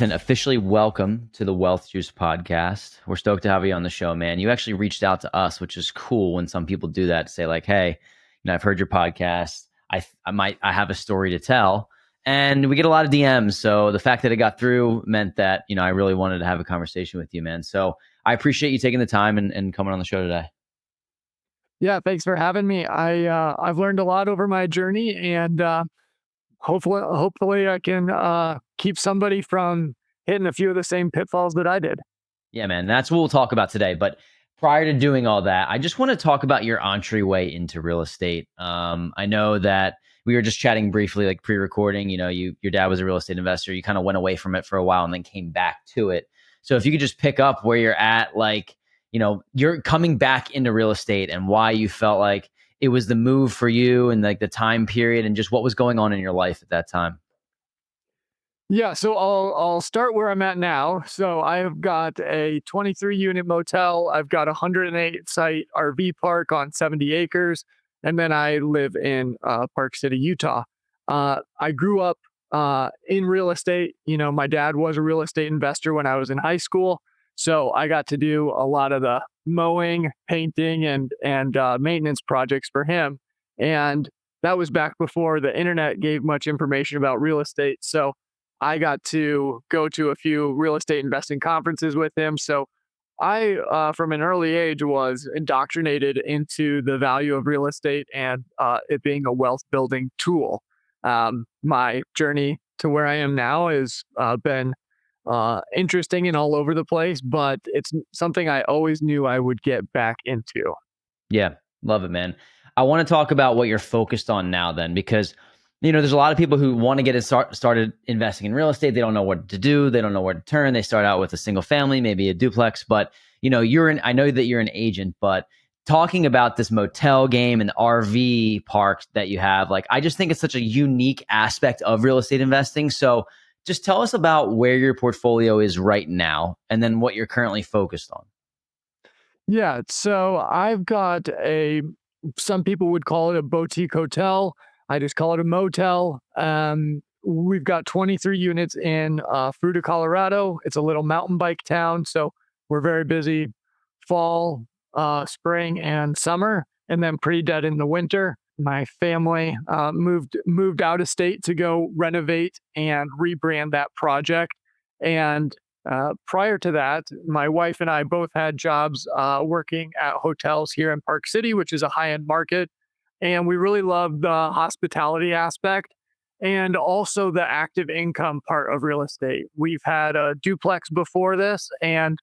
And officially welcome to the Wealth Juice podcast. We're stoked to have you on the show, man. You actually reached out to us, which is cool when some people do that to say like, hey, I've heard your podcast. I have a story to tell. And we get a lot of DMs. So the fact that it got through meant that, I really wanted to have a conversation with you, man. So I appreciate you taking the time and coming on the show today. Yeah, thanks for having me. I've learned a lot over my journey, and hopefully I can keep somebody from hitting a few of the same pitfalls that I did. Yeah, man, that's what we'll talk about today. But prior to doing all that, I just want to talk about your entryway into real estate. I know that we were just chatting briefly, like pre-recording. Your dad was a real estate investor. You kind of went away from it for a while and then came back to it. So if you could just pick up where you're at, like, you're coming back into real estate and why you felt like it was the move for you and like the time period and just what was going on in your life at that time. Yeah, so I'll start where I'm at now. So I've got a 23 unit motel. I've got a 108 site RV park on 70 acres, and then I live in Park City, Utah. I grew up in real estate. My dad was a real estate investor when I was in high school, so I got to do a lot of the mowing, painting, and maintenance projects for him. And that was back before the internet gave much information about real estate. So I got to go to a few real estate investing conferences with him. So from an early age, was indoctrinated into the value of real estate and it being a wealth building tool. My journey to where I am now has been interesting and all over the place, but it's something I always knew I would get back into. Yeah, love it, man. I want to talk about what you're focused on now then, because there's a lot of people who want to get started investing in real estate. They don't know what to do. They don't know where to turn. They start out with a single family, maybe a duplex, but I know that you're an agent, but talking about this motel game and RV park that you have, like, I just think it's such a unique aspect of real estate investing. So just tell us about where your portfolio is right now and then what you're currently focused on. Yeah, so I've got some people would call it a boutique hotel. I just call it a motel. We've got 23 units in Fruita, Colorado. It's a little mountain bike town, so we're very busy fall, spring, and summer, and then pretty dead in the winter. My family moved out of state to go renovate and rebrand that project, and prior to that, my wife and I both had jobs working at hotels here in Park City, which is a high-end market. And we really love the hospitality aspect and also the active income part of real estate. We've had a duplex before this, and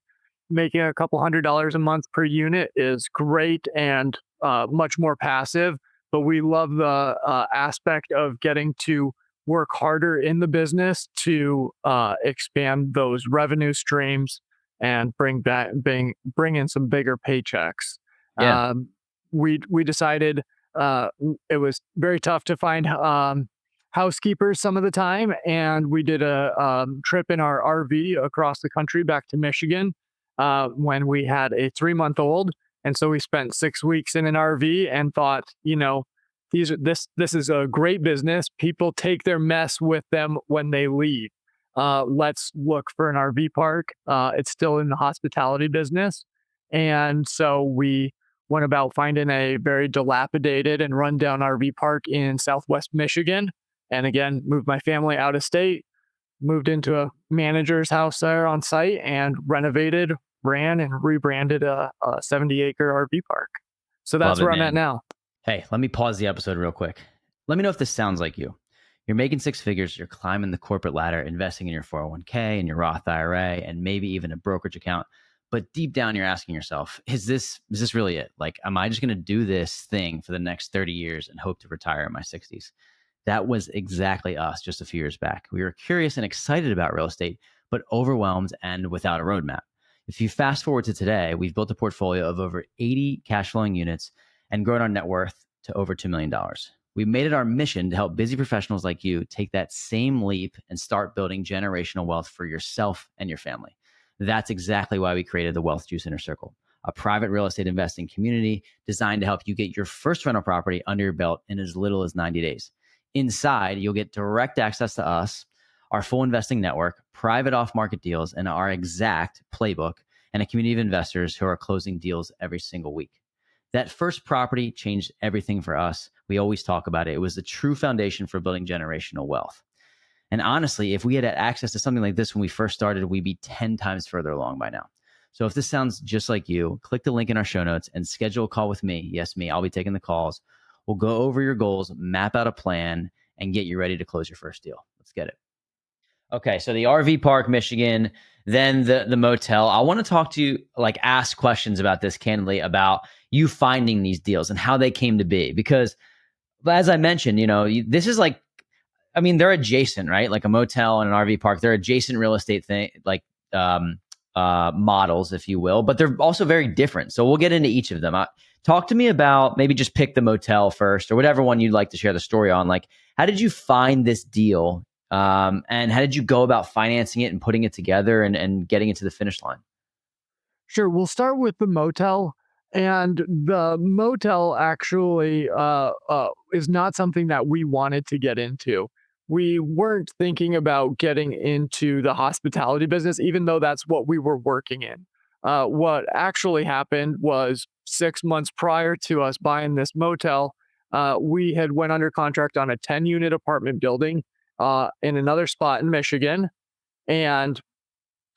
making a couple $100s a month per unit is great and much more passive. But we love the aspect of getting to work harder in the business to expand those revenue streams and bring in some bigger paychecks. Yeah. We decided it was very tough to find housekeepers some of the time, and we did a trip in our RV across the country back to Michigan when we had a 3-month-old. And so we spent 6 weeks in an RV and thought, this is a great business. People take their mess with them when they leave. Let's look for an RV park. It's still in the hospitality business. And so we went about finding a very dilapidated and rundown RV park in Southwest Michigan. And again, moved my family out of state, moved into a manager's house there on site, and renovated, ran, and rebranded a 70-acre RV park. So that's Love it, where I'm man. at now. Hey, let me pause the episode real quick. Let me know if this sounds like you. You're making 6 figures, you're climbing the corporate ladder, investing in your 401k and your Roth IRA, and maybe even a brokerage account. But deep down, you're asking yourself, is this really it? Like, am I just going to do this thing for the next 30 years and hope to retire in my 60s? That was exactly us just a few years back. We were curious and excited about real estate, but overwhelmed and without a roadmap. If you fast forward to today, we've built a portfolio of over 80 cash flowing units and grown our net worth to over $2 million. We made it our mission to help busy professionals like you take that same leap and start building generational wealth for yourself and your family. That's exactly why we created the Wealth Juice Inner Circle, a private real estate investing community designed to help you get your first rental property under your belt in as little as 90 days. Inside, you'll get direct access to us, our full investing network, private off-market deals, and our exact playbook, and a community of investors who are closing deals every single week. That first property changed everything for us. We always talk about it. It was the true foundation for building generational wealth. And honestly, if we had access to something like this when we first started, we'd be 10 times further along by now. So if this sounds just like you, click the link in our show notes and schedule a call with me. Yes, me. I'll be taking the calls. We'll go over your goals, map out a plan, and get you ready to close your first deal. Let's get it. Okay, so the RV park, Michigan, then the motel. I want to talk to you, like ask questions about this candidly, about you finding these deals and how they came to be. Because as I mentioned, this is like, I mean, they're adjacent, right? Like a motel and an RV park, they're adjacent real estate thing, like models, if you will, but they're also very different. So we'll get into each of them. Talk to me about, maybe just pick the motel first or whatever one you'd like to share the story on. Like, how did you find this deal? And how did you go about financing it and putting it together and getting it to the finish line? Sure. We'll start with the motel. And the motel actually is not something that we wanted to get into. We weren't thinking about getting into the hospitality business, even though that's what we were working in. What actually happened was 6 months prior to us buying this motel, we had went under contract on a 10-unit apartment building in another spot in Michigan, and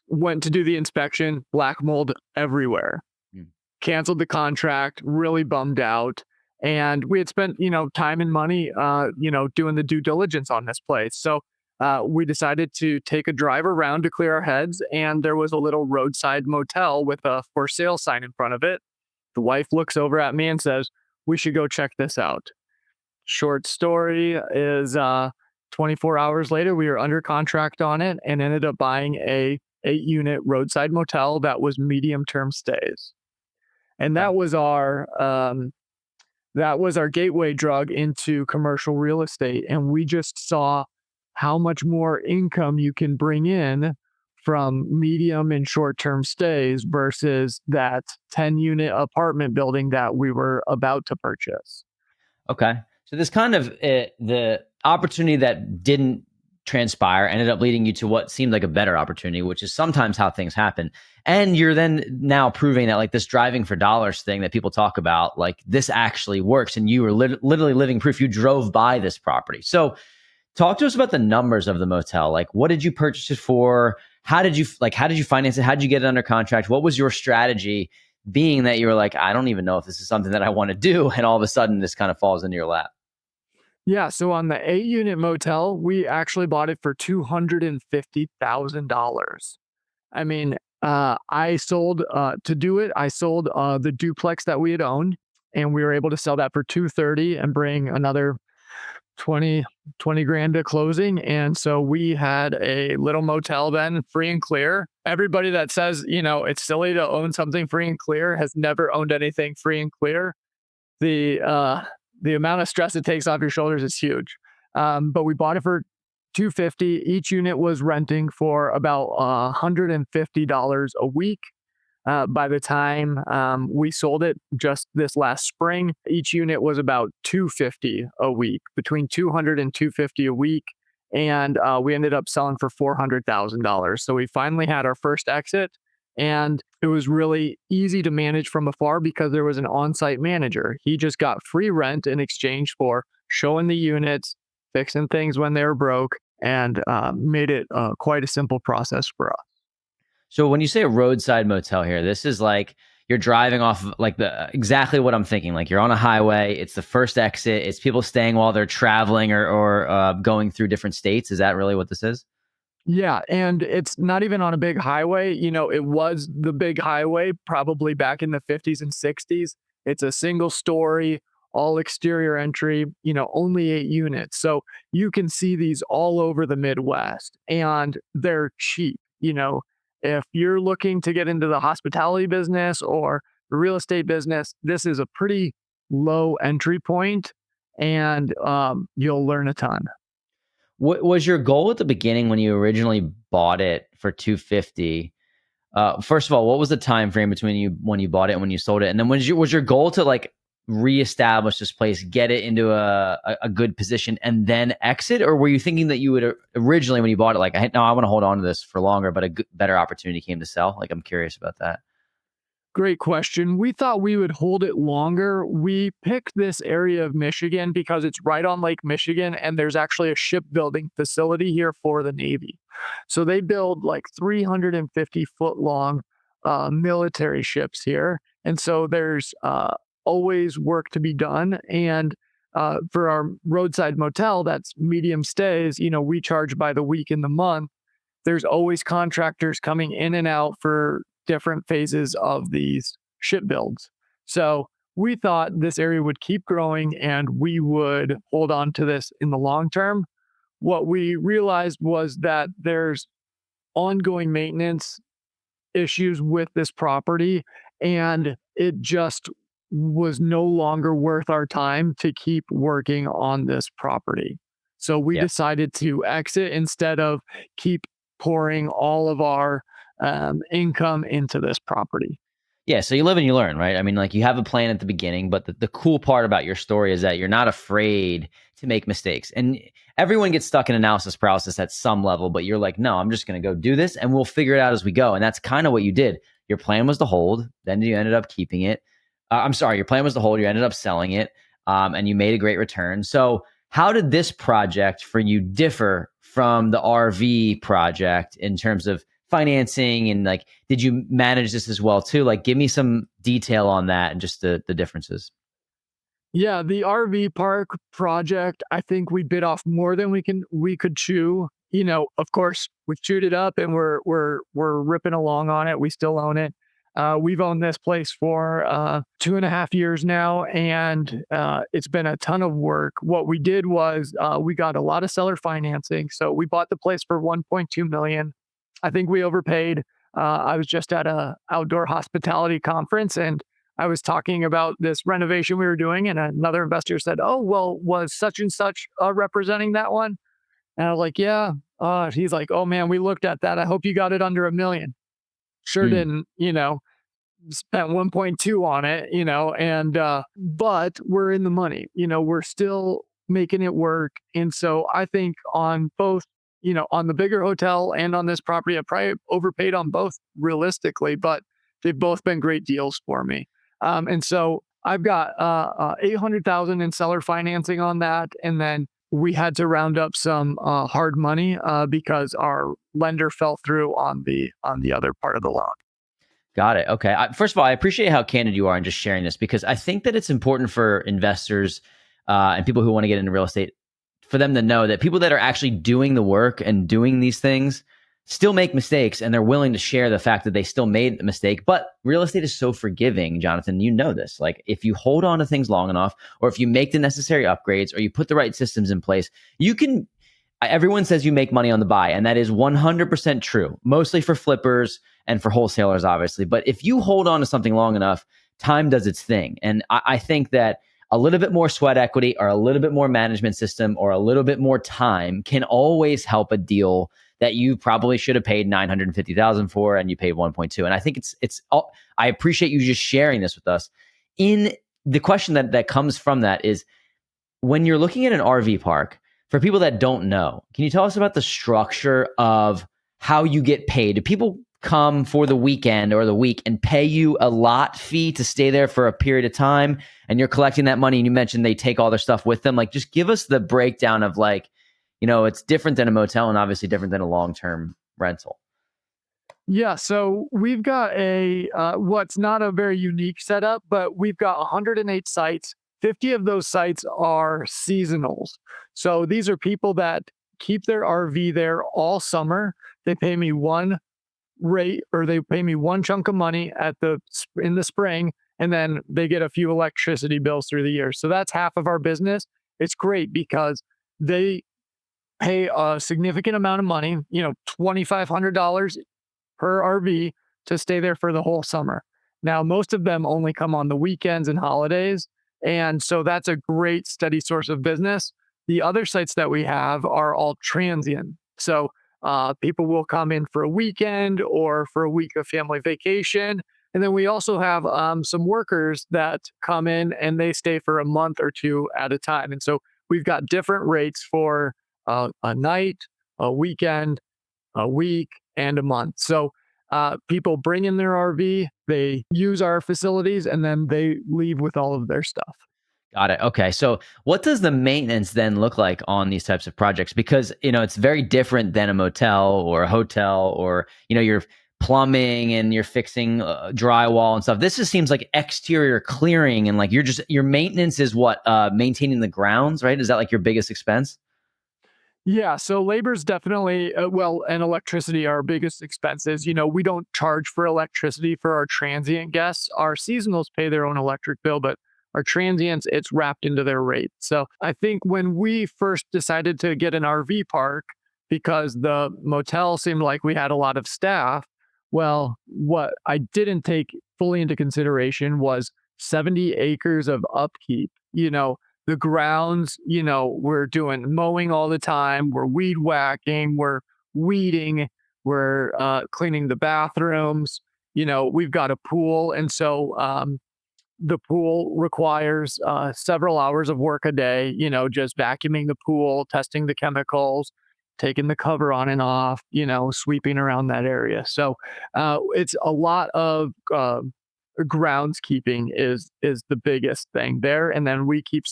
went to do the inspection, black mold everywhere. Mm. Canceled the contract, really bummed out. And we had spent, time and money, doing the due diligence on this place. So we decided to take a drive around to clear our heads. And there was a little roadside motel with a for sale sign in front of it. The wife looks over at me and says, "We should go check this out." Short story is 24 hours later, we were under contract on it and ended up buying a 8-unit roadside motel that was medium term stays. And Okay. that was our gateway drug into commercial real estate. And we just saw how much more income you can bring in from medium and short term stays versus that 10-unit apartment building that we were about to purchase. Okay. So this kind of the opportunity that didn't transpire ended up leading you to what seemed like a better opportunity, which is sometimes how things happen. And you're then now proving that like this driving for dollars thing that people talk about, like this actually works. And you were literally living proof. You drove by this property. So talk to us about the numbers of the motel. Like, what did you purchase it for? How did you finance it? How did you get it under contract? What was your strategy? Being that you were like, I don't even know if this is something that I want to do. And all of a sudden this kind of falls into your lap. Yeah, so on the 8-unit motel, we actually bought it for $250,000. I mean, I sold to do it. I sold the duplex that we had owned, and we were able to sell that for 230 and bring another 20 grand to closing. And so we had a little motel then, free and clear. Everybody that says, it's silly to own something free and clear has never owned anything free and clear. The amount of stress it takes off your shoulders is huge. But we bought it for 250. Each unit was renting for about $150 a week. By the time we sold it just this last spring, each unit was about 250 a week, between 200 and 250 a week. And we ended up selling for $400,000. So we finally had our first exit. And it was really easy to manage from afar because there was an on-site manager. He just got free rent in exchange for showing the units, fixing things when they were broke, and made it quite a simple process for us. So when you say a roadside motel here, this is like you're driving off of like the exactly what I'm thinking. Like you're on a highway. It's the first exit. It's people staying while they're traveling or going through different states. Is that really what this is? Yeah, and it's not even on a big highway. It was the big highway probably back in the 50s and 60s. It's a single story, all exterior entry, only 8 units. So you can see these all over the Midwest, and they're cheap. If you're looking to get into the hospitality business or the real estate business, this is a pretty low entry point, and you'll learn a ton. What was your goal at the beginning when you originally bought it for 250? First of all, what was the time frame between you when you bought it and when you sold it? And then was your goal to like reestablish this place, get it into a good position, and then exit? Or were you thinking that you would originally, when you bought it, like, no, I want to hold on to this for longer, but better opportunity came to sell? Like, I'm curious about that. Great question. We thought we would hold it longer. We picked this area of Michigan because it's right on Lake Michigan, and there's actually a shipbuilding facility here for the Navy. So they build like 350-foot long military ships here. And so there's always work to be done. And for our roadside motel, that's medium stays, we charge by the week and the month. There's always contractors coming in and out for different phases of these ship builds. So we thought this area would keep growing and we would hold on to this in the long term. What we realized was that there's ongoing maintenance issues with this property, and it just was no longer worth our time to keep working on this property. So we Yeah. decided to exit instead of keep pouring all of our income into this property. Yeah, so you live and you learn, right? I mean, like, you have a plan at the beginning, but the cool part about your story is that you're not afraid to make mistakes. And everyone gets stuck in analysis paralysis at some level, but you're like, no, I'm just going to go do this and we'll figure it out as we go. And that's kind of what you did. Your plan was to hold, then you ended up keeping it. I'm sorry, your plan was to hold, you ended up selling it, and you made a great return. So, how did this project for you differ from the RV project in terms of financing, and like, did you manage this as well too? Like, give me some detail on that and just the differences. Yeah, the RV park project, I think we bit off more than we could chew. Of course, we've chewed it up and we're ripping along on it. We still own it. We've owned this place for 2.5 years now, and it's been a ton of work. What we did was we got a lot of seller financing, so we bought the place for 1.2 million. I think we overpaid. I was just at a outdoor hospitality conference, and I was talking about this renovation we were doing, and another investor said, "Oh, well, was such and such representing that one?" And I was like, "Yeah." He's like, "Oh man, we looked at that. I hope you got it under a million." Sure Mm, didn't, spent 1.2 on it, and but we're in the money. We're still making it work. And so I think on both, on the bigger hotel and on this property, I probably overpaid on both realistically, but they've both been great deals for me. And so I've got 800,000 in seller financing on that, and then we had to round up some hard money because our lender fell through on the other part of the loan. got it. Okay. First of all, I appreciate how candid you are in just sharing this, because I think that it's important for investors and people who want to get into real estate, for them to know that people that are actually doing the work and doing these things still make mistakes, and they're willing to share the fact that they still made a mistake. But real estate is so forgiving, Jonathan. You know this. Like, if you hold on to things long enough, or if you make the necessary upgrades, or you put the right systems in place, you can. Everyone says you make money on the buy, and that is 100% true, mostly for flippers and for wholesalers, obviously. But if you hold on to something long enough, time does its thing. And I think that a little bit more sweat equity, or a little bit more management system, or a little bit more time can always help a deal that you probably should have paid 950,000 for and you paid 1.2. And I think I appreciate you just sharing this with us. In the question that comes from that is, when you're looking at an RV park, for people that don't know, can you tell us about the structure of how you get paid? Do people come for the weekend or the week and pay you a lot fee to stay there for a period of time, and you're collecting that money? And you mentioned they take all their stuff with them. Like, just give us the breakdown of, like, it's different than a motel and obviously different than a long-term rental. Yeah, so we've got what's not a very unique setup, but we've got 108 sites. 50 of those sites are seasonals. So these are people that keep their RV there all summer. They pay me one rate, or they pay me one chunk of money in the spring, and then they get a few electricity bills through the year. So that's half of our business. It's great because they pay a significant amount of money, $2,500 per RV to stay there for the whole summer. Now, most of them only come on the weekends and holidays. And so that's a great steady source of business. The other sites that we have are all transient. So people will come in for a weekend or for a week of family vacation. And then we also have some workers that come in and they stay for a month or two at a time. And so we've got different rates for a night, a weekend, a week, and a month. So people bring in their RV, they use our facilities, and then they leave with all of their stuff. Got it. Okay. So, what does the maintenance then look like on these types of projects? Because, it's very different than a motel or a hotel or, you're plumbing and you're fixing drywall and stuff. This just seems like exterior clearing and like your maintenance is what? Maintaining the grounds, right? Is that like your biggest expense? Yeah, so labor's definitely well, and electricity are our biggest expenses. We don't charge for electricity for our transient guests. Our seasonals pay their own electric bill, but our transients, it's wrapped into their rate. So I think when we first decided to get an RV park, because the motel seemed like we had a lot of staff, well, what I didn't take fully into consideration was 70 acres of upkeep. The grounds, we're doing mowing all the time, we're weed whacking, we're weeding, we're cleaning the bathrooms. We've got a pool. And so the pool requires several hours of work a day, just vacuuming the pool, testing the chemicals, taking the cover on and off, sweeping around that area. So it's a lot of groundskeeping is the biggest thing there. And then we keep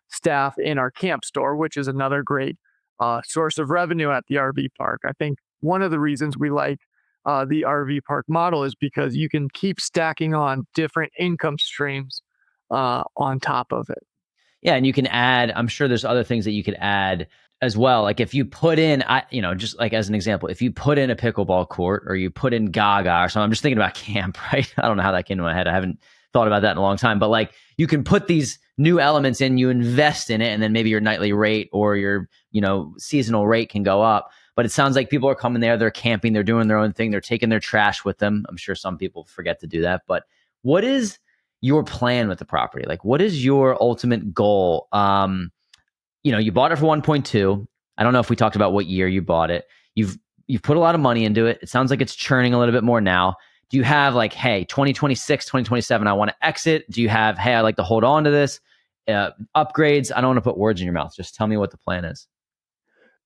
staff in our camp store, which is another great source of revenue at the RV park. I think one of the reasons we like the RV park model is because you can keep stacking on different income streams on top of it. Yeah, and you can add, I'm sure there's other things that you could add as well. Like if you put in, just like as an example, if you put in a pickleball court or you put in Gaga or something, I'm just thinking about camp, right? I don't know how that came to my head. I haven't thought about that in a long time, but like you can put these new elements in, you invest in it, and then maybe your nightly rate or your, seasonal rate can go up. But it sounds like people are coming there, they're camping, they're doing their own thing, they're taking their trash with them. I'm sure some people forget to do that, but what is your plan with the property? Like, what is your ultimate goal? You bought it for 1.2. I don't know if we talked about what year you bought it. You've put a lot of money into it. It sounds like it's churning a little bit more now. Do you have like, hey, 2026, 2027, I want to exit? Do you have, hey, I like to hold on to this? Upgrades? I don't want to put words in your mouth. Just tell me what the plan is.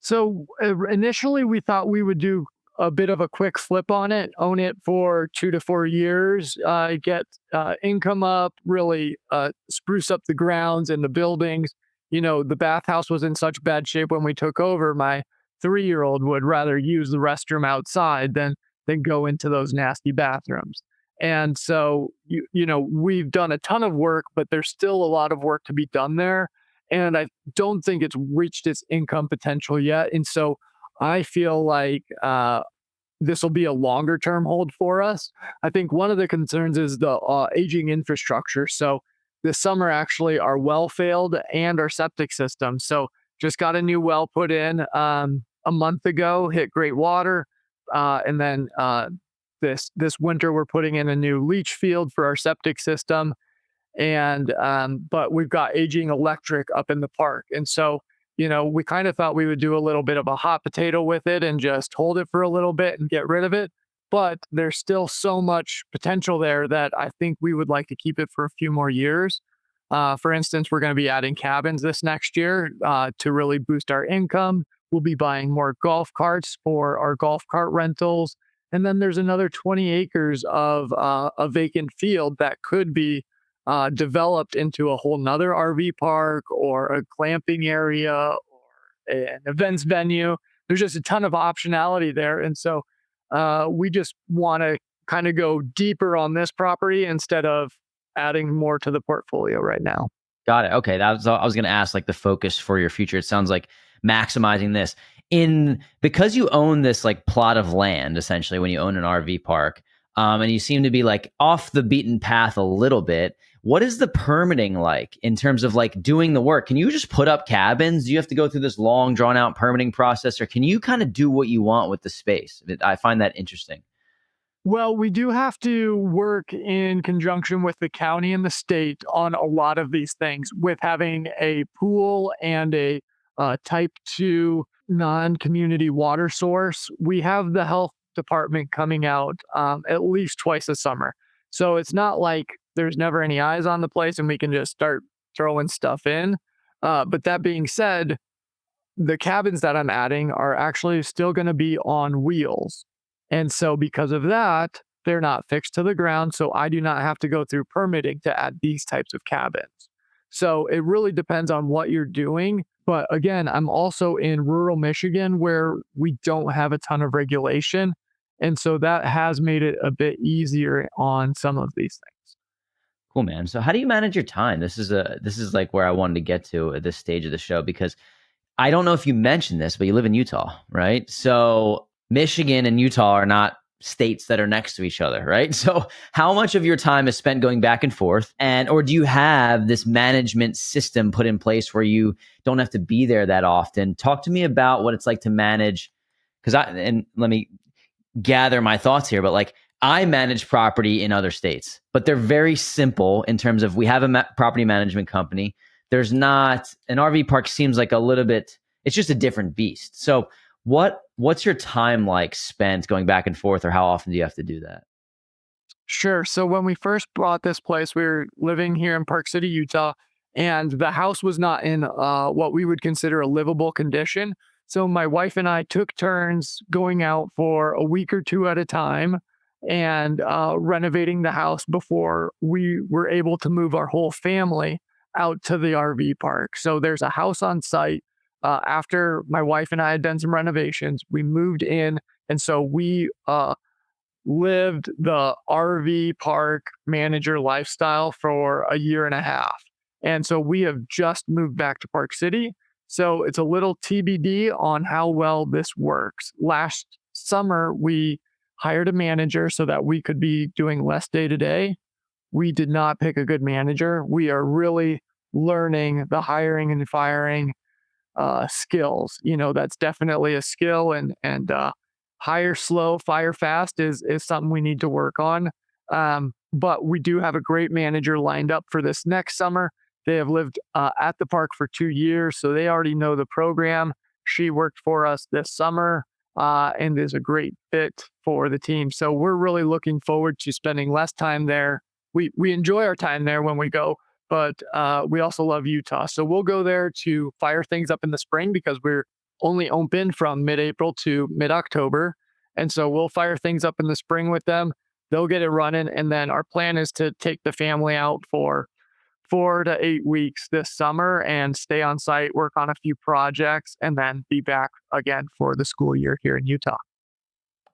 So initially, we thought we would do a bit of a quick flip on it, own it for 2 to 4 years, get income up, really spruce up the grounds and the buildings. The bathhouse was in such bad shape when we took over. My 3-year-old would rather use the restroom outside than go into those nasty bathrooms. And so, we've done a ton of work, but there's still a lot of work to be done there. And I don't think it's reached its income potential yet. And so I feel like this will be a longer term hold for us. I think one of the concerns is the aging infrastructure. So this summer, actually, our well failed and our septic system. So just got a new well put in a month ago, hit great water. And then this winter, we're putting in a new leach field for our septic system, and but we've got aging electric up in the park. And so, we kind of thought we would do a little bit of a hot potato with it and just hold it for a little bit and get rid of it, but there's still so much potential there that I think we would like to keep it for a few more years. For instance, we're going to be adding cabins this next year to really boost our income. We'll be buying more golf carts for our golf cart rentals, and then there's another 20 acres of a vacant field that could be developed into a whole nother RV park or a glamping area or an events venue. There's just a ton of optionality there. And so we just want to kind of go deeper on this property instead of adding more to the portfolio right now. Got it. Okay. I was going to ask like the focus for your future. It sounds like maximizing this in because you own this like plot of land essentially when you own an RV park. And you seem to be like off the beaten path a little bit. What is the permitting like in terms of like doing the work? Can you just put up cabins? Do you have to go through this long drawn out permitting process or can you kind of do what you want with the space? I find that interesting. Well, we do have to work in conjunction with the county and the state on a lot of these things, with having a pool and a type 2 non community water source. We have the health department coming out at least twice a summer. So it's not like there's never any eyes on the place and we can just start throwing stuff in. But that being said, the cabins that I'm adding are actually still going to be on wheels. And so because of that, they're not fixed to the ground. So I do not have to go through permitting to add these types of cabins. So it really depends on what you're doing. But again, I'm also in rural Michigan where we don't have a ton of regulation. And so that has made it a bit easier on some of these things. Cool, man. So how do you manage your time? This is like where I wanted to get to at this stage of the show, because I don't know if you mentioned this, but you live in Utah, right? So Michigan and Utah are not states that are next to each other, right? So how much of your time is spent going back and forth? And or do you have this management system put in place where you don't have to be there that often? Talk to me about what it's like to manage, and let me gather my thoughts here, but like I manage property in other states, but they're very simple in terms of we have a property management company. There's not an RV park seems like a little bit, it's just a different beast. So what's your time like spent going back and forth, or how often do you have to do that? Sure. So when we first bought this place, we were living here in Park City, Utah, and the house was not in what we would consider a livable condition. So my wife and I took turns going out for a week or two at a time and renovating the house before we were able to move our whole family out to the RV park. So there's a house on site. After my wife and I had done some renovations, we moved in. And so we lived the RV park manager lifestyle for a year and a half. And so we have just moved back to Park City. So it's a little TBD on how well this works. Last summer, we hired a manager so that we could be doing less day to day. We did not pick a good manager. We are really learning the hiring and firing skills. That's definitely a skill, and hire slow, fire fast is something we need to work on. But we do have a great manager lined up for this next summer. They have lived at the park for 2 years, so they already know the program. She worked for us this summer and is a great fit for the team. So we're really looking forward to spending less time there. We enjoy our time there when we go, but we also love Utah. So we'll go there to fire things up in the spring because we're only open from mid-April to mid-October. And so we'll fire things up in the spring with them. They'll get it running. And then our plan is to take the family out for 4 to 8 weeks this summer and stay on site, work on a few projects, and then be back again for the school year here in Utah.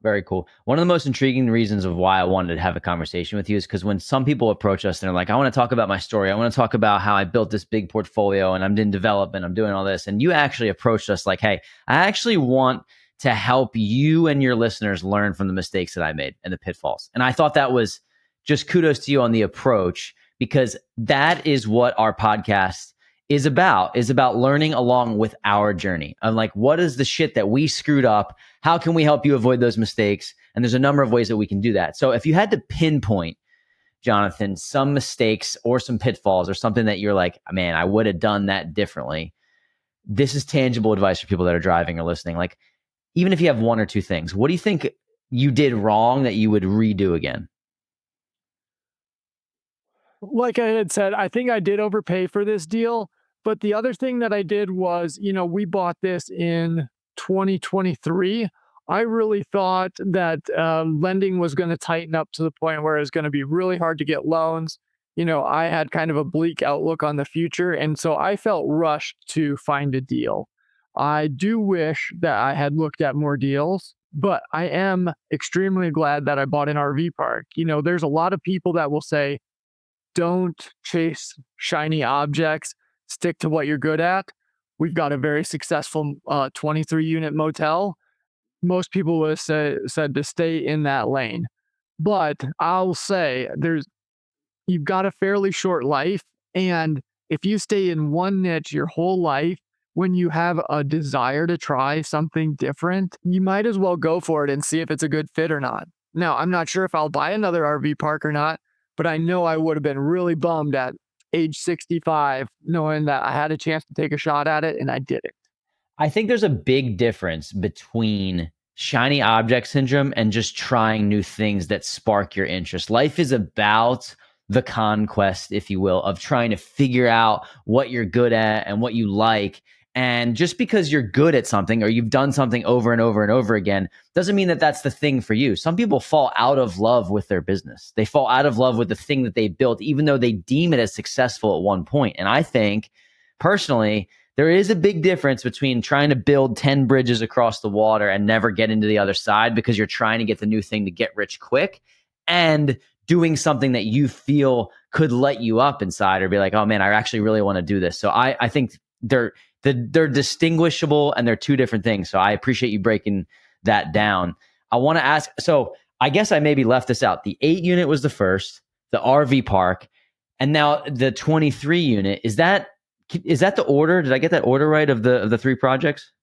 Very cool. One of the most intriguing reasons of why I wanted to have a conversation with you is because when some people approach us and they're like, I want to talk about my story. I want to talk about how I built this big portfolio and I'm in development. I'm doing all this. And you actually approached us like, hey, I actually want to help you and your listeners learn from the mistakes that I made and the pitfalls. And I thought that was just kudos to you on the approach, because that is what our podcast is about learning along with our journey. And like, what is the shit that we screwed up? How can we help you avoid those mistakes? And there's a number of ways that we can do that. So if you had to pinpoint, Jonathan, some mistakes or some pitfalls or something that you're like, man, I would have done that differently, this is tangible advice for people that are driving or listening. Like, even if you have one or two things, what do you think you did wrong that you would redo again? Like I had said, I think I did overpay for this deal. But the other thing that I did was, we bought this in 2023. I really thought that lending was going to tighten up to the point where it was going to be really hard to get loans. I had kind of a bleak outlook on the future. And so I felt rushed to find a deal. I do wish that I had looked at more deals, but I am extremely glad that I bought an RV park. There's a lot of people that will say, don't chase shiny objects, stick to what you're good at. We've got a very successful 23 unit motel. Most people would have said to stay in that lane. But I'll say you've got a fairly short life. And if you stay in one niche your whole life, when you have a desire to try something different, you might as well go for it and see if it's a good fit or not. Now, I'm not sure if I'll buy another RV park or not, but I know I would have been really bummed at age 65 knowing that I had a chance to take a shot at it and I didn't. I think there's a big difference between shiny object syndrome and just trying new things that spark your interest. Life is about the conquest, if you will, of trying to figure out what you're good at and what you like. And just because you're good at something or you've done something over and over and over again doesn't mean that that's the thing for you. Some people fall out of love with their business. They fall out of love with the thing that they built, even though they deem it as successful at one point. And I think personally, there is a big difference between trying to build 10 bridges across the water and never get into the other side because you're trying to get the new thing to get rich quick, and doing something that you feel could light you up inside or be like, oh man, I actually really want to do this. So I think they're distinguishable and they're two different things. So I appreciate you breaking that down. I want to ask, so I guess I maybe left this out. The 8 unit was the first, the RV park, and now the 23 unit. Is that the order? Did I get that order right of the 3 projects?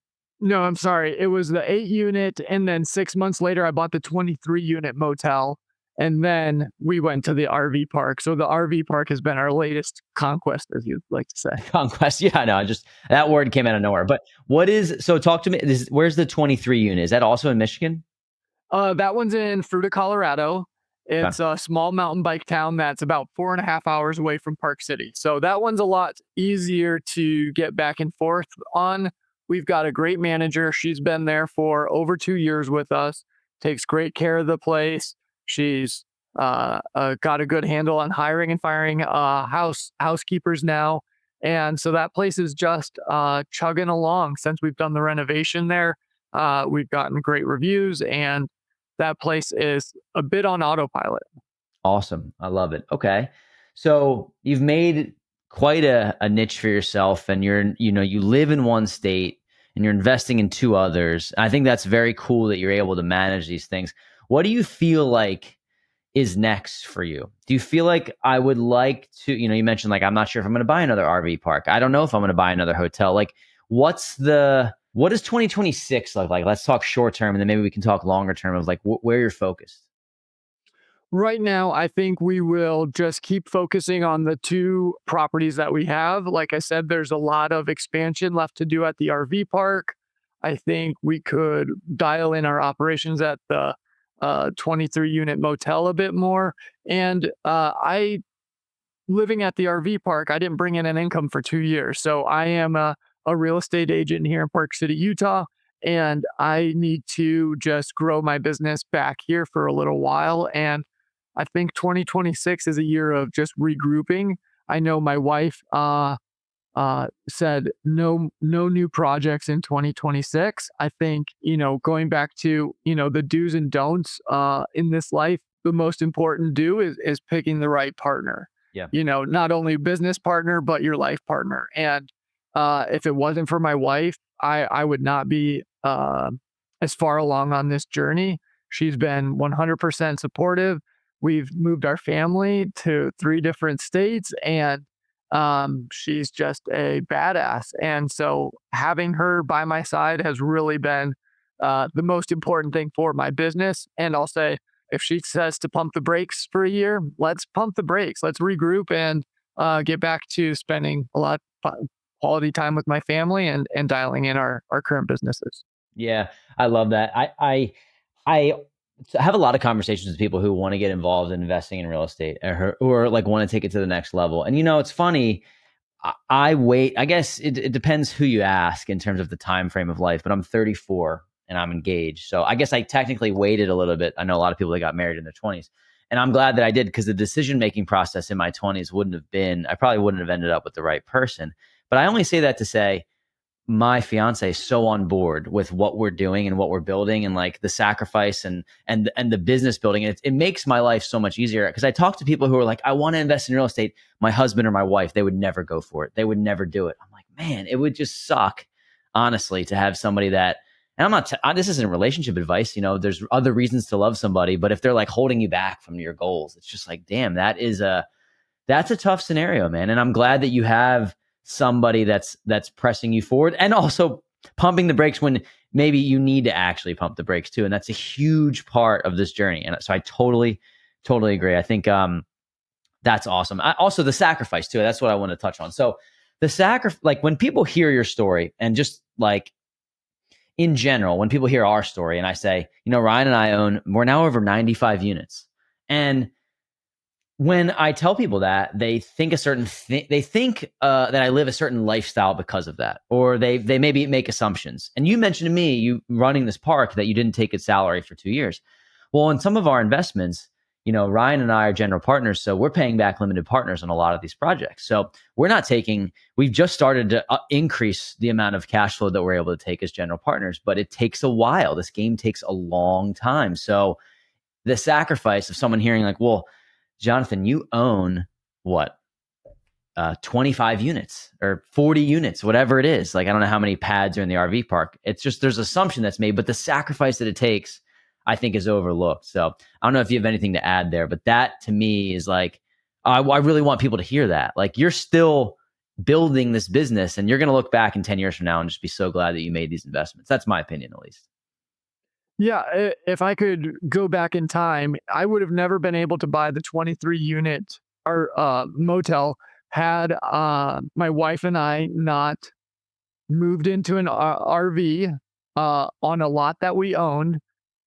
No, I'm sorry. It was the 8 unit, and then 6 months later, I bought the 23 unit motel, and then we went to the RV park. So the RV park has been our latest conquest, as you'd like to say. Conquest. Yeah, I know. That word came out of nowhere. But so talk to me. Where's the 23 unit? Is that also in Michigan? That one's in Fruita, Colorado. Okay. It's a small mountain bike town that's about 4.5 hours away from Park City. So that one's a lot easier to get back and forth on. We've got a great manager. She's been there for over 2 years with us, takes great care of the place. She's got a good handle on hiring and firing housekeepers now. And so that place is just chugging along since we've done the renovation there. We've gotten great reviews, and that place is a bit on autopilot. Awesome. I love it. Okay. So you've made quite a niche for yourself, and you live in one state and you're investing in 2 others. I think that's very cool that you're able to manage these things. What do you feel like is next for you? Do you feel like I would like to, you mentioned like, I'm not sure if I'm going to buy another RV park. I don't know if I'm going to buy another hotel. Like, what does 2026 look like? Let's talk short term, and then maybe we can talk longer term of like where you're focused. Right now, I think we will just keep focusing on the 2 properties that we have. Like I said, there's a lot of expansion left to do at the RV park. I think we could dial in our operations at the 23 unit motel a bit more. And I living at the RV park, I didn't bring in an income for 2 years. So I am a real estate agent here in Park City, Utah, and I need to just grow my business back here for a little while. And I think 2026 is a year of just regrouping. I know my wife said no new projects in 2026. I think, going back to, the do's and don'ts in this life, the most important do is picking the right partner. Yeah. Not only business partner, but your life partner. And if it wasn't for my wife, I would not be as far along on this journey. She's been 100% supportive. We've moved our family to 3 different states, and she's just a badass. And so having her by my side has really been the most important thing for my business. And I'll say, if she says to pump the brakes for a year, let's pump the brakes. Let's regroup and get back to spending a lot of quality time with my family and dialing in our current businesses. Yeah, I love that. I have a lot of conversations with people who want to get involved in investing in real estate, or like want to take it to the next level. And it's funny. I wait. I guess it depends who you ask in terms of the time frame of life. But I'm 34 and I'm engaged, so I guess I technically waited a little bit. I know a lot of people that got married in their 20s, and I'm glad that I did, because the decision making process in my 20s I probably wouldn't have ended up with the right person. But I only say that to say, my fiance is so on board with what we're doing and what we're building, and like the sacrifice and the business building. And it makes my life so much easier, because I talk to people who are like, I want to invest in real estate. My husband or my wife, they would never go for it. They would never do it. I'm like, man, it would just suck, honestly, to have somebody that, and I'm not, this isn't relationship advice. There's other reasons to love somebody, but if they're like holding you back from your goals, it's just like, damn, that's a tough scenario, man. And I'm glad that you have somebody that's pressing you forward, and also pumping the brakes when maybe you need to actually pump the brakes too. And that's a huge part of this journey. And so I totally agree. I think that's awesome. Also the sacrifice too. That's what I want to touch on. So the sacrifice, like when people hear your story, and just like, in general, when people hear our story and I say, Ryan and I we're now over 95 units. And when I tell people that, they think they think that I live a certain lifestyle because of that, or they maybe make assumptions. And you mentioned to me, you running this park, that you didn't take a salary for 2 years. Well, in some of our investments, Ryan and I are general partners, so we're paying back limited partners on a lot of these projects. So we've just started to increase the amount of cash flow that we're able to take as general partners, but it takes a while. This game takes a long time. So the sacrifice of someone hearing like, well, Jonathan, you own what, 25 units or 40 units, whatever it is. Like, I don't know how many pads are in the RV park. It's just, there's assumption that's made, but the sacrifice that it takes, I think, is overlooked. So I don't know if you have anything to add there, but that to me is like, I really want people to hear that. Like, you're still building this business and you're going to look back in 10 years from now and just be so glad that you made these investments. That's my opinion, at least. Yeah, if I could go back in time, I would have never been able to buy the 23 unit or motel had my wife and I not moved into an RV on a lot that we owned,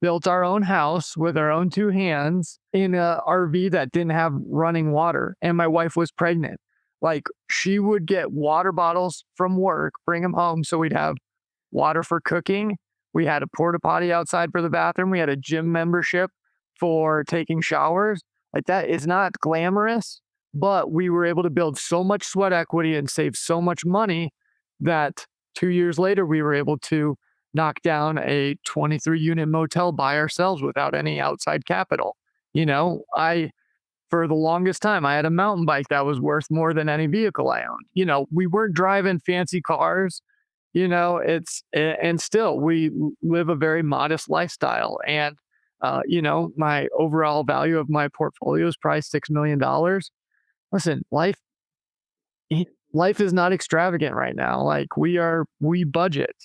built our own house with our own two hands in a RV that didn't have running water, and my wife was pregnant. Like, she would get water bottles from work, bring them home so we'd have water for cooking. We had a porta potty outside for the bathroom. We had a gym membership for taking showers. Like, that is not glamorous, but we were able to build so much sweat equity and save so much money that 2 years later we were able to knock down a 23 unit motel by ourselves without any outside capital. I for the longest time, I had a mountain bike that was worth more than any vehicle I owned. We weren't driving fancy cars. And still we live a very modest lifestyle. And, my overall value of my portfolio is probably $6 million. Listen, life is not extravagant right now. Like, we budget,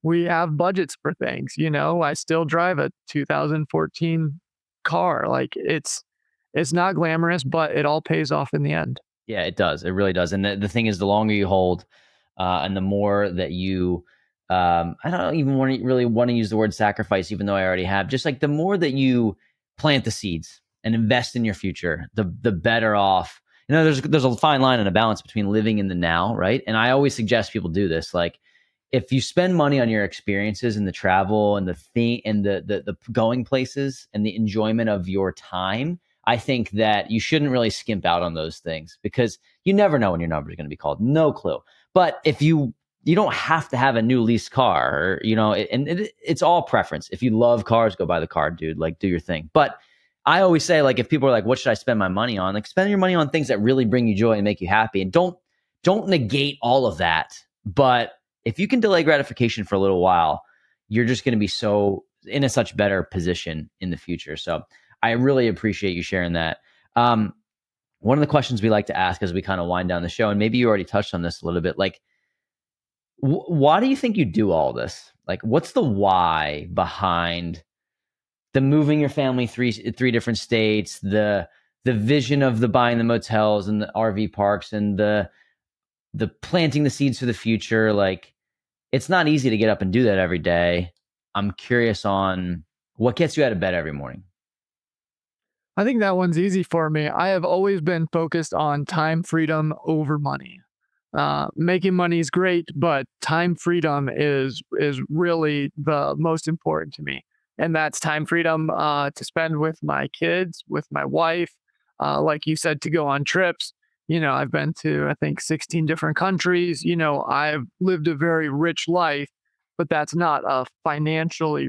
we have budgets for things. I still drive a 2014 car. Like, it's not glamorous, but it all pays off in the end. Yeah, it does. It really does. And the thing is, the longer you hold, and the more that you, I don't even really want to use the word sacrifice, even though I already have. Just like the more that you plant the seeds and invest in your future, the better off. There's a fine line and a balance between living in the now, right? And I always suggest people do this. Like, if you spend money on your experiences and the travel and the thing and the going places and the enjoyment of your time, I think that you shouldn't really skimp out on those things, because you never know when your number is going to be called. No clue. But if you don't have to have a new leased car, or, it's all preference. If you love cars, go buy the car, dude. Like, do your thing. But I always say, like, if people are like, what should I spend my money on? Like, spend your money on things that really bring you joy and make you happy. And don't negate all of that. But if you can delay gratification for a little while, you're just going to be so in a such better position in the future. So I really appreciate you sharing that. One of the questions we like to ask as we kind of wind down the show, and maybe you already touched on this a little bit, like, why do you think you do all this? Like, what's the why behind the moving your family three different states, the vision of the buying the motels and the RV parks, and the planting the seeds for the future? Like, it's not easy to get up and do that every day. I'm curious on what gets you out of bed every morning. I think that one's easy for me. I have always been focused on time freedom over money. Making money is great, but time freedom is really the most important to me, and that's time freedom to spend with my kids, with my wife. Like you said, to go on trips. I've been to, I think, 16 different countries. I've lived a very rich life, but that's not a financially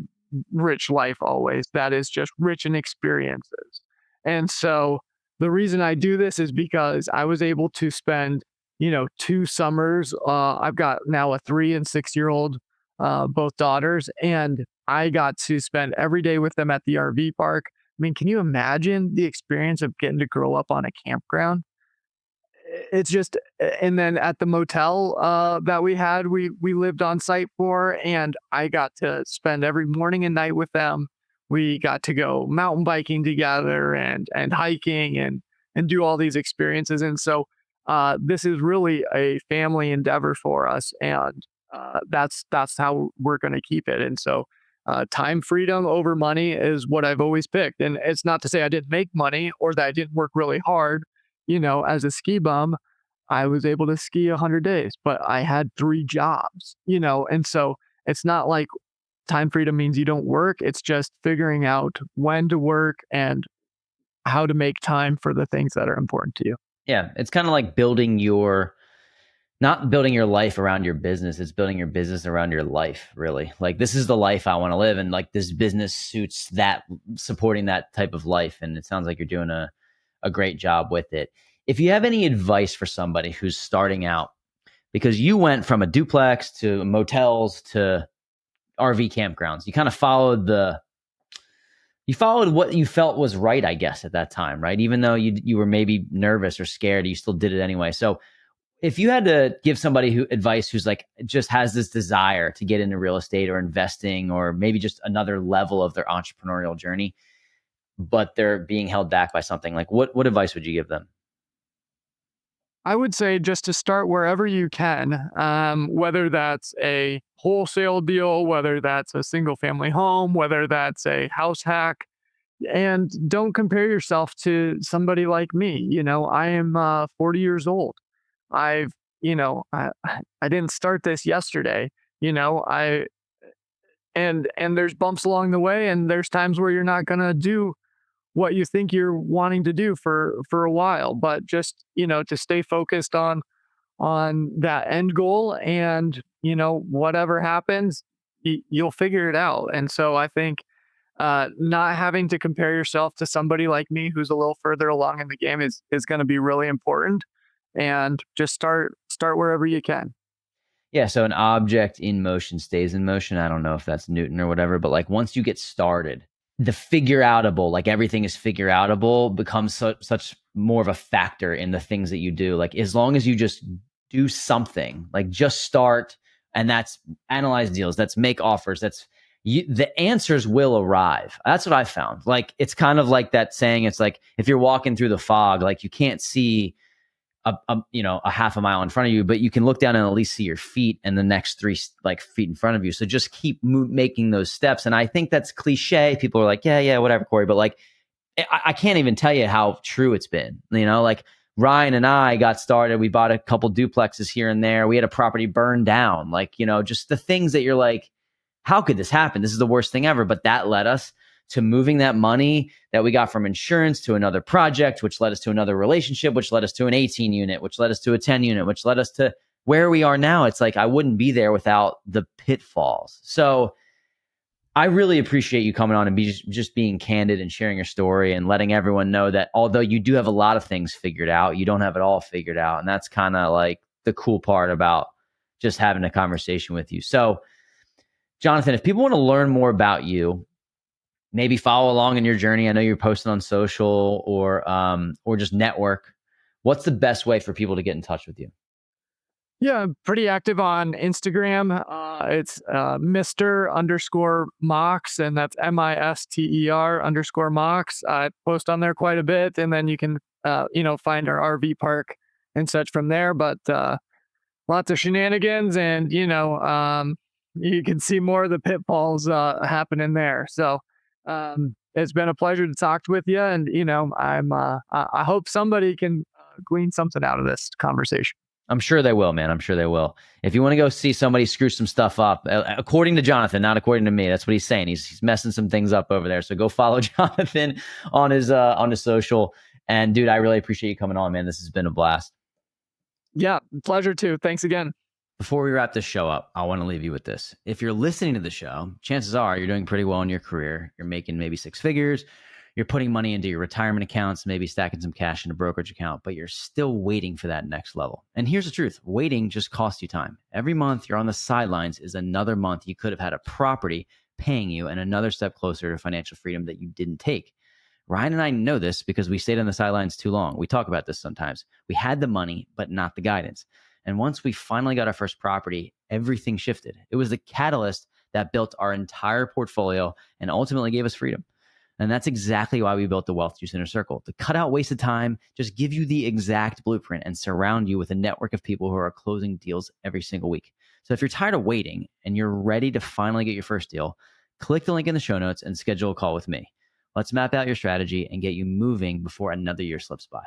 rich life always. That is just rich in experiences. And so the reason I do this is because I was able to spend, 2 summers. I've got now a 3 and 6 year old, both daughters, and I got to spend every day with them at the RV park. I mean, can you imagine the experience of getting to grow up on a campground? It's just, and then at the motel that we had, we lived on site for, and I got to spend every morning and night with them. We got to go mountain biking together and hiking and do all these experiences. And so this is really a family endeavor for us. And That's how we're going to keep it. And so, time freedom over money is what I've always picked. And it's not to say I didn't make money or that I didn't work really hard. As a ski bum, I was able to ski 100 days, but I had 3 jobs. And so it's not like time freedom means you don't work. It's just figuring out when to work and how to make time for the things that are important to you. Yeah, it's kind of like building your not building your life around your business, it's building your business around your life, really. Like this is the life I want to live, and like this business suits that, supporting that type of life, and it sounds like you're doing a great job with it. If you have any advice for somebody who's starting out, because you went from a duplex to motels to RV campgrounds, you followed what you felt was right, I guess, at that time, right? Even though you were maybe nervous or scared, you still did it anyway. So if you had to give somebody advice who's like just has this desire to get into real estate or investing or maybe just another level of their entrepreneurial journey, but they're being held back by something, like what advice would you give them? I would say just to start wherever you can, whether that's a wholesale deal, whether that's a single family home, whether that's a house hack, and don't compare yourself to somebody like me. I am 40 years old. I've, I didn't start this yesterday. I and there's bumps along the way, and there's times where you're not gonna do what you think you're wanting to do for a while, but just to stay focused on that end goal, and whatever happens, you'll figure it out. And so I think not having to compare yourself to somebody like me who's a little further along in the game is going to be really important. And just start wherever you can. Yeah, so an object in motion stays in motion. I don't know if that's Newton or whatever, but like once you get started, the figure outable, like everything is figure outable, becomes such more of a factor in the things that you do. Like as long as you just do something, like just start, and that's analyze deals, that's make offers, the answers will arrive. That's what I found. Like it's kind of like that saying. It's like if you're walking through the fog, like you can't see a half a mile in front of you, but you can look down and at least see your feet and the next 3 feet in front of you. So just keep making those steps. And I think that's cliche. People are like, yeah, whatever, Corey. But like, I can't even tell you how true it's been. Like Ryan and I got started. We bought a couple duplexes here and there. We had a property burned down. Like, just the things that you're like, how could this happen? This is the worst thing ever. But that led us to moving that money that we got from insurance to another project, which led us to another relationship, which led us to an 18 unit, which led us to a 10 unit, which led us to where we are now. It's like I wouldn't be there without the pitfalls. So I really appreciate you coming on and just being candid and sharing your story and letting everyone know that although you do have a lot of things figured out, you don't have it all figured out. And that's kind of like the cool part about just having a conversation with you. So, Jonathan, if people want to learn more about you, maybe follow along in your journey. I know you're posting on social or just network. What's the best way for people to get in touch with you? Yeah, I'm pretty active on Instagram. It's Mr. underscore Mox, and that's MISTER _Mox. I post on there quite a bit, and then you can, find our RV park and such from there. But lots of shenanigans, and you can see more of the pitfalls happening there. So it's been a pleasure to talk with you, and I hope somebody can glean something out of this conversation. I'm sure they will, man. I'm sure they will. If you want to go see somebody screw some stuff up, according to Jonathan, not according to me, that's what he's saying. He's messing some things up over there. So go follow Jonathan on his social. And dude, I really appreciate you coming on, man. This has been a blast. Yeah, pleasure too. Thanks again. Before we wrap this show up, I want to leave you with this. If you're listening to the show, chances are you're doing pretty well in your career. You're making maybe 6 figures. You're putting money into your retirement accounts, maybe stacking some cash in a brokerage account, but you're still waiting for that next level. And here's the truth. Waiting just costs you time. Every month you're on the sidelines is another month you could have had a property paying you and another step closer to financial freedom that you didn't take. Ryan and I know this because we stayed on the sidelines too long. We talk about this sometimes. We had the money, but not the guidance. And once we finally got our first property, everything shifted. It was the catalyst that built our entire portfolio and ultimately gave us freedom. And that's exactly why we built the Wealth Juice Inner Circle, to cut out wasted time, just give you the exact blueprint and surround you with a network of people who are closing deals every single week. So if you're tired of waiting and you're ready to finally get your first deal, click the link in the show notes and schedule a call with me. Let's map out your strategy and get you moving before another year slips by.